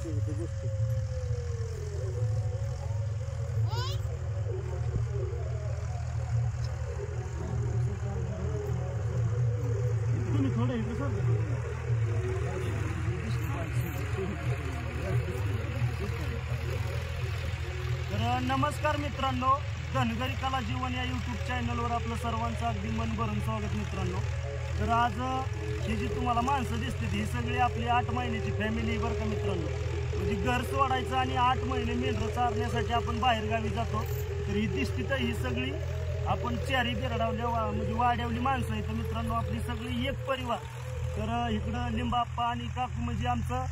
नमस्कार मित्रांनो, धनगरी कला जीवन या यूट्यूब चॅनलवर आपलं सर्वांचं अगदी मन भरून स्वागत मित्रांनो। तर आज ही जी तुम्हाला माणसं दिसते ही सगळी आपली 8 महिन्याची फॅमिली बरं का मित्रांनो। म्हणजे घर सोडायचं आणि 8 महिने मेंढरं चारण्यासाठी आपण बाहेर गावी जातो। तर ही दिसती तर ही सगळी आपण चारी बेरडावल्या म्हणजे वाड्यावली माणसं आहेत मित्रांनो, आपली सगळी एक परिवार। तर इकडं लिंबाप्पा आणि काकू म्हणजे आमचं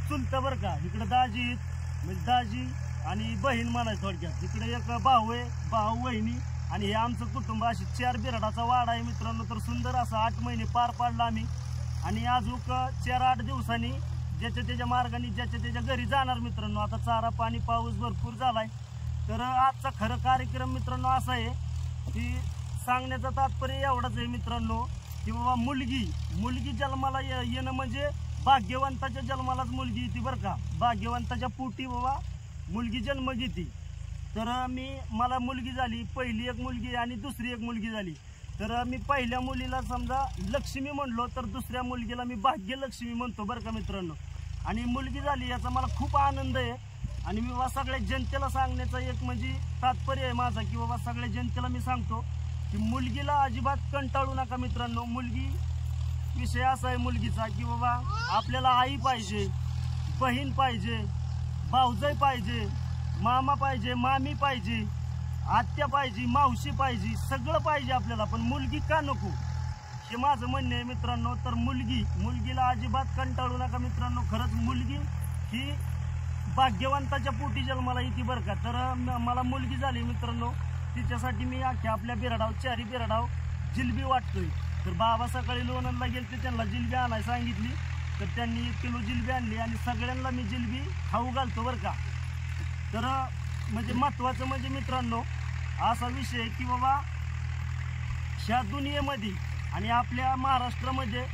चुलतं बरं का। इकडं दाजी म्हणजे दाजी आणि बहीण म्हणायचं थोडक्यात। इकडे एक भाऊ आहे, भाऊ वहिनी आणि हे आमचं कुटुंब। अशी 4 बिराडाचा वाडा आहे मित्रांनो। तर सुंदर असा 8 महिने पार पाडला आम्ही आणि अजून 4-8 दिवसांनी ज्याच्या त्याच्या मार्गाने ज्याच्या त्याच्या घरी जाणार मित्रांनो। आता चारा पाणी पाऊस भरपूर झालाय। तर आजचा खरं कार्यक्रम मित्रांनो असा आहे की सांगण्याचं तात्पर्य एवढंच आहे मित्रांनो की बाबा मुलगी जन्माला येणं म्हणजे भाग्यवंताच्या जन्मालाच मुलगी येते बरं का। भाग्यवंताच्या पोटी बाबा मुलगी जन्म घेते। तर मला मुलगी झाली, पहिली एक मुलगी आणि दुसरी एक मुलगी झाली। तर मी पहिल्या मुलीला समजा लक्ष्मी म्हणलो तर दुसऱ्या मुलगीला मी भाग्यलक्ष्मी म्हणतो बरं का मित्रांनो। आणि मुलगी झाली याचा मला खूप आनंद आहे। आणि मी बाबा सगळ्या जनतेला सांगण्याचा एक म्हणजे तात्पर्य आहे माझा की बाबा सगळ्या जनतेला मी सांगतो की मुलगीला अजिबात कंटाळू नका मित्रांनो। मुलगी विषय असा आहे मुलगीचा की बाबा आपल्याला आई पाहिजे, बहीण पाहिजे, भाऊजाई पाहिजे, मामा पाहिजे, मामी पाहिजे, आत्या पाहिजे, मावशी पाहिजे, सगळं पाहिजे आपल्याला। पण मुलगी का नको हे माझं म्हणणं आहे मित्रांनो। तर मुलगीला अजिबात कंटाळू नका मित्रांनो। खरंच मुलगी ही भाग्यवंताच्या पोटी जन्माला येते बरं का। तर मला मुलगी झाली मित्रांनो, तिच्यासाठी मी अख्ख्या आपल्या बिराडाव 4 बिराडाव जिलबी वाटतोय। तर बाबा सकाळी लोणंदला गेले त्यांना जिलबी आणायला सांगितली। तर त्यांनी 1 किलो जिलबी आणली आणि सगळ्यांना मी जिलबी खाऊ घालतो बरं का। तर म्हणजे महत्त्वाचं म्हणजे मित्रांनो असा विषय की बाबा ह्या दुनियेमध्ये आणि आपल्या महाराष्ट्रामध्ये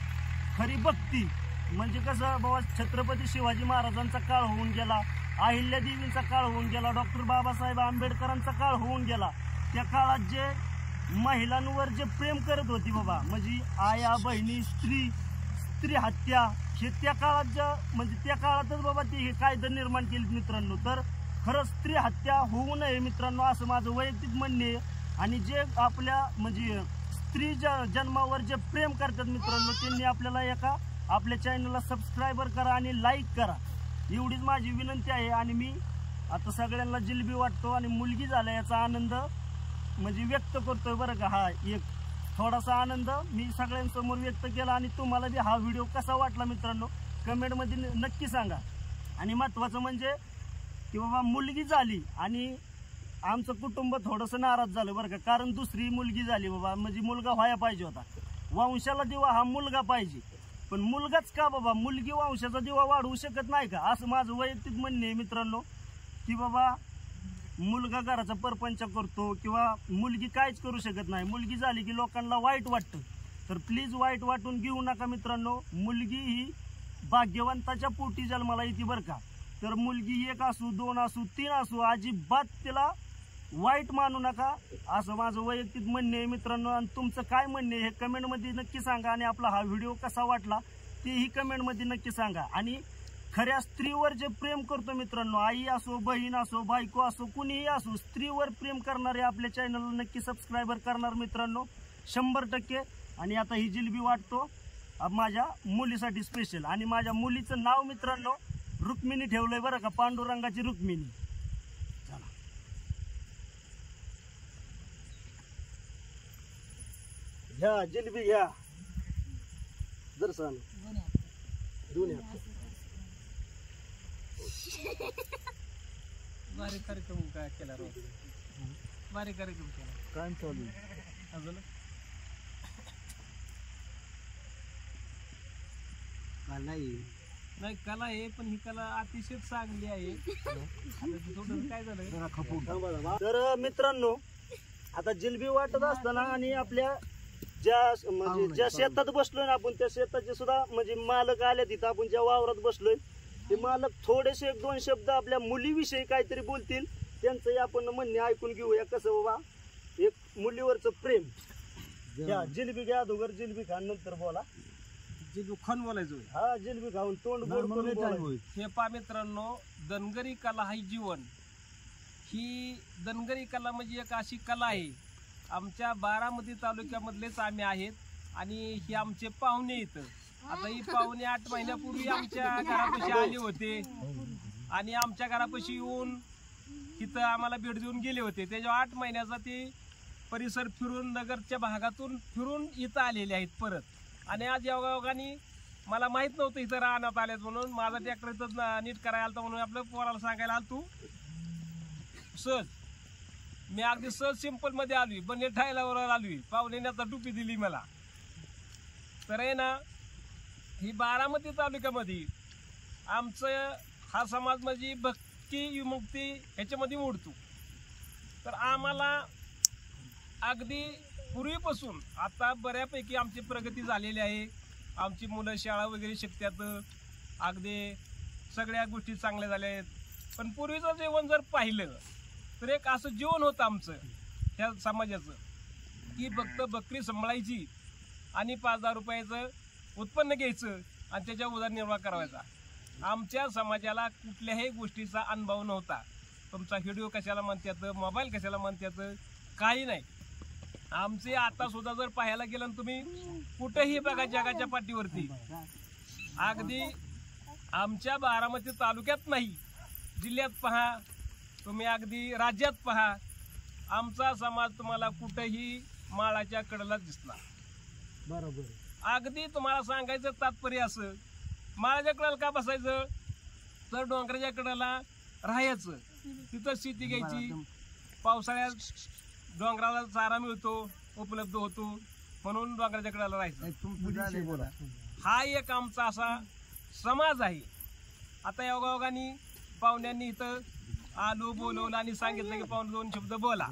खरी भक्ती म्हणजे कसं बाबा छत्रपती शिवाजी महाराजांचा काळ होऊन गेला, अहिल्यादेवींचा काळ होऊन गेला, डॉक्टर बाबासाहेब आंबेडकरांचा काळ होऊन गेला। त्या काळात जे महिलांवर जे प्रेम करत होती बाबा म्हणजे आया बहिणी स्त्री हत्या हे त्या काळात म्हणजे त्या काळातच बाबा ते कायदा निर्माण केले मित्रांनो। तर खरंच स्त्री हत्या होऊ नये मित्रांनो असं माझं वैयक्तिक म्हणणे आहे। आणि जे आपल्या म्हणजे स्त्री जन्मावर जे प्रेम करतात मित्रांनो त्यांनी आपल्याला आपल्या चॅनलला सबस्क्रायबर करा आणि लाईक करा, एवढीच माझी विनंती आहे। आणि मी आता सगळ्यांना जिलबी वाटतो आणि मुलगी झाल्या याचा आनंद म्हणजे व्यक्त करतोय बरं का। हा एक थोडासा आनंद मी सगळ्यांसमोर व्यक्त केला आणि तुम्हाला बी हा व्हिडिओ कसा वाटला मित्रांनो कमेंटमध्ये नक्की सांगा। आणि महत्त्वाचं म्हणजे की बाबा मुलगी झाली आणि आमचं कुटुंब थोडंसं नाराज झालं बरं का। कारण दुसरी मुलगी झाली बाबा म्हणजे मुलगा व्हायला पाहिजे होता, वंशाला दिवा हा मुलगा पाहिजे। पण मुलगाच का बाबा, मुलगी वंशाचा दिवा वाढवू शकत नाही का असं माझं वैयक्तिक म्हणणे आहे मित्रांनो। की बाबा मुलगा घराचा परपंच करतो किंवा मुलगी काहीच करू शकत नाही। मुलगी झाली की लोकांना वाईट वाटतं। तर प्लीज वाईट वाटून घेऊ नका मित्रांनो। मुलगी ही भाग्यवंताच्या पोटी जन्माला येते बरं का। तर मुलगी 1 असू 2 असू 3 असू अजिबात तिला वाईट मानू नका असं माझं वैयक्तिक म्हणणे आहे मित्रांनो। आणि तुमचं काय म्हणणे हे कमेंटमध्ये नक्की सांगा। आणि आपला हा व्हिडिओ कसा वाटला तेही कमेंटमध्ये नक्की सांगा। आणि खऱ्या स्त्रीवर जे प्रेम करतो मित्रांनो, आई असो बहीण असो बायको असो कुणीही असो, स्त्रीवर प्रेम करणारे आपल्या चॅनलला नक्की सबस्क्रायबर करणार मित्रांनो 100%। आणि आता ही जिलबी वाटतो माझ्या मुलीसाठी स्पेशल। आणि माझ्या मुलीचं नाव मित्रांनो रुक्मिणी ठेवलंय बरं का, पांडुरंगाची रुक्मिणी। चला घ्या जिलबी घ्या दर्शन दुनिया भारी कार्यक्रम काय केला राव, भारी कार्यक्रम केला। काय चालू अजून नाही कला आहे पण ही कला अतिशय चांगली आहे। थोडं काय झालं तर मित्रांनो आता जिलबी वाटत असताना आणि आपल्या ज्या शेतात बसलोय ना आपण त्या शेताचे सुद्धा म्हणजे मालक आले तिथं आपण ज्या वावरात बसलोय ते मालक थोडेसे 1-2 शब्द आपल्या मुलीविषयी काहीतरी बोलतील, त्यांचंही आपण म्हणणे ऐकून घेऊया. कसं बाबा एक मुलीवरचं प्रेम. घ्या जिलेबी घ्या, अगोदर जिलेबी खा, नंतर बोला. जिलेबी खाऊन बोलायचं. हा जिलेबी खाऊन तोंड गोड करून बोलायचं. हे पहा मित्रांनो, धनगरी कला ही जीवन. ही धनगरी कला म्हणजे एक अशी कला आहे, आमच्या बारामती तालुक्यामधलेच आम्ही आहेत आणि ही आमचे पाहुणे इथं. आता ही पाहुणे 8 महिन्यापूर्वी आमच्या घरापाशी आले होते आणि आमच्या घरापाशी येऊन तिथं आम्हाला भेट देऊन गेले होते. त्याच्या 8 महिन्याचा ते परिसर फिरून नगरच्या भागातून फिरून इथं आलेले आहेत परत. आणि आज योगायोगाने मला माहित नव्हतं इथं राहण्यात आलेत म्हणून. माझा ट्रॅक्टर इथं नीट करायला आलता म्हणून आपलं पोराला सांगायला आलो. तू सहज मी अगदी सहज सिंपल मध्ये आलोय, बने ठायलावर आलोय. पाहुण्याने आता टोपी दिली मला. तर आहे ना, ही बारामती तालुक्यामध्ये आमचं हा समाज म्हणजे भक्ती विमुक्ती ह्याच्यामध्ये मोडतो. तर आम्हाला अगदी पूर्वीपासून आता बऱ्यापैकी आमची प्रगती झालेली आहे. आमची मुलं शाळा वगैरे शिकतात, अगदी सगळ्या गोष्टी चांगल्या झाल्या आहेत. पण पूर्वीचं जेवण जर पाहिलं तर एक असं जीवन होतं आमचं ह्या समाजाचं, की फक्त बकरी सांभाळायची आणि 5,000 रुपयाचं उत्पन्न घ्यायचं आणि त्याच्या उदरनिर्वाह करायचा. आमच्या समाजाला कुठल्याही गोष्टीचा अनुभव नव्हता. तुमचा व्हिडिओ कशाला म्हणतात, मोबाईल कशाला म्हणतात, काही नाही. आमचे आता सुद्धा जर पाहायला गेलं तुम्ही कुठेही बघा जगाच्या पाठीवरती, अगदी आमच्या बारामती तालुक्यात नाही, जिल्ह्यात पहा तुम्ही, अगदी राज्यात पहा, आमचा समाज तुम्हाला कुठेही माळाच्या कडेला दिसला. बरोबर. अगदी तुम्हाला सांगायचं तात्पर्य असं, माळाच्या कडेला का बसायचं तर डोंगराच्या कडेला राहायचं, तिथं शेती घ्यायची. पावसाळ्यात डोंगराला चारा मिळतो, उपलब्ध होतो म्हणून डोंगराच्या कडेला राहायचं. हा एक आमचा असा समाज आहे. आता योगायोगाने पाहुण्यांनी इथं आलो, बोलवलं आणि सांगितलं की पाहुणे 2 शब्द बोला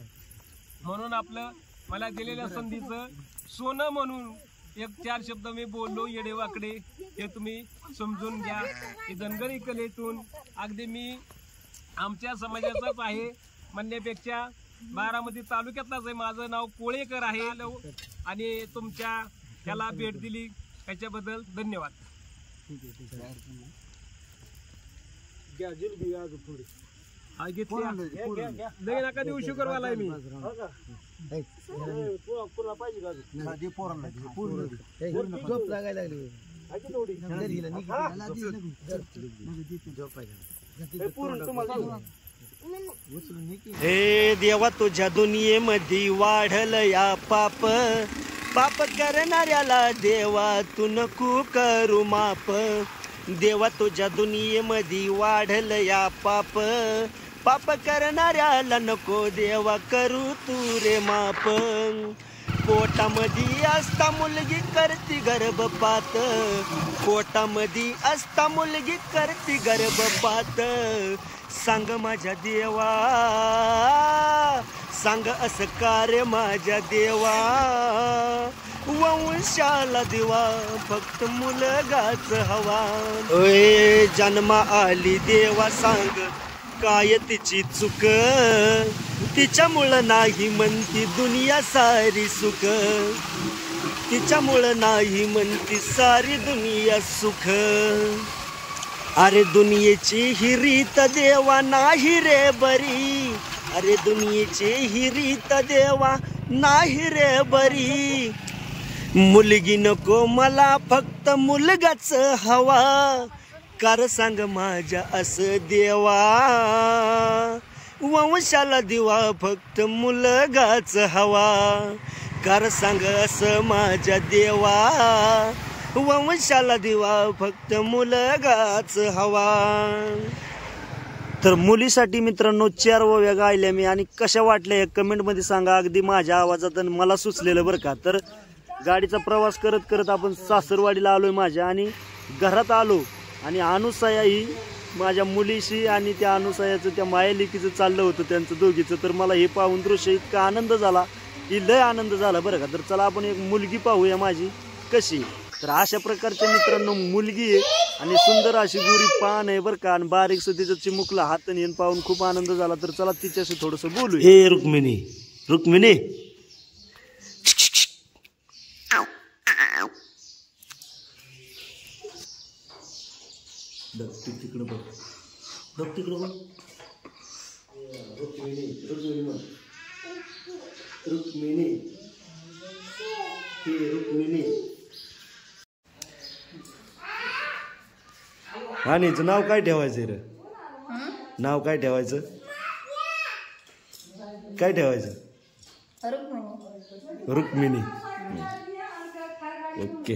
म्हणून आपलं मला दिलेल्या संधीचं सोनं म्हणून 1-4 शब्द मी बोललो. येडेवाकडे हे तुम्ही समजून घ्या. की धनगरी कलेतून अगदी मी आमच्या समाजाचाच आहे म्हणण्यापेक्षा बारामती तालुक्यातलाच आहे. माझं नाव कोळेकर आहे आणि तुमच्या त्याला भेट दिली त्याच्याबद्दल धन्यवाद. घ्या जिलेबी घ्या अजून थोडी. हा घेतली लगे नका देऊ शुक्रवाला मी. पुन्हा पाहिजे का अजून? हे देवा तुझ्या दुनियेमध्ये वाढल या पाप, पाप करणाऱ्याला देवा तू नको करू माप. देवा तुझ्या दुनियेमध्ये वाढल या पाप, पाप करणाऱ्याला नको देवा करू तू रे माप. पोटामध्ये असता मुलगी करती गर्भपात, पोटामध्ये असता मुलगी करती गर्भपात. सांग माझ्या देवा, सांग असं कार्य माझ्या देवा. वंशाला दिवा फक्त मुलगाच हवा. ओय जन्मा आली देवा सांग काय तिची चूक, तिच्यामुळं नाही म्हणती दुनिया सारी सुख, तिच्यामुळं नाही म्हणती सारी दुनिया सुख. अरे दुनियेची ही रीत देवा नाही रे बरी, अरे दुनियेची ही रीत देवा नाही रे बरी. मुलगी नको मला फक्त मुलगाच हवा, कार सांग माझ्या असं देवा. वंशाला दिवा फक्त मुलगाच हवा, कार सांग असं माझ्या देवा. वंशाला दिवा फक्त मुलगाच हवा. तर मुलीसाठी मित्रांनो 4 ओव्या गायल्या मी आणि कशा वाटल्या हे कमेंटमध्ये सांगा. अगदी माझ्या आवाजात मला सुचलेलं बरं का. तर गाडीचा प्रवास करत करत आपण सासरवाडीला आलोय माझ्या आणि घरात आलो आणि अनुसया ही माझ्या मुलीशी आणि त्या अनुसयाचं त्या मायालिकीचं चाललं होतं त्यांचं दोघीचं. तर मला हे पाहून दृश्य इतका आनंद झाला की लय आनंद झाला बरं का. तर चला आपण एक मुलगी पाहूया माझी कशी. तर अशा प्रकारच्या मित्रांनो मुलगी आहे आणि सुंदर अशी गोरी पान आहे बरं का, आणि बारीक तिचं चिमुकला हात येऊन पाहून खूप आनंद झाला. तर चला तिच्याशी थोडस बोलू. हे रुक्मिणी, रुक्मिणी तिकडं बघ, बघ तिकडं बघ. रुक्मिणी, रुक्मिणी म्हण, रुक्मिणी, हे रुक्मिणी. आणि हिचं नाव काय ठेवायचं रे? नाव काय ठेवायचं? काय ठेवायचं? रुक्मिणी. ओके.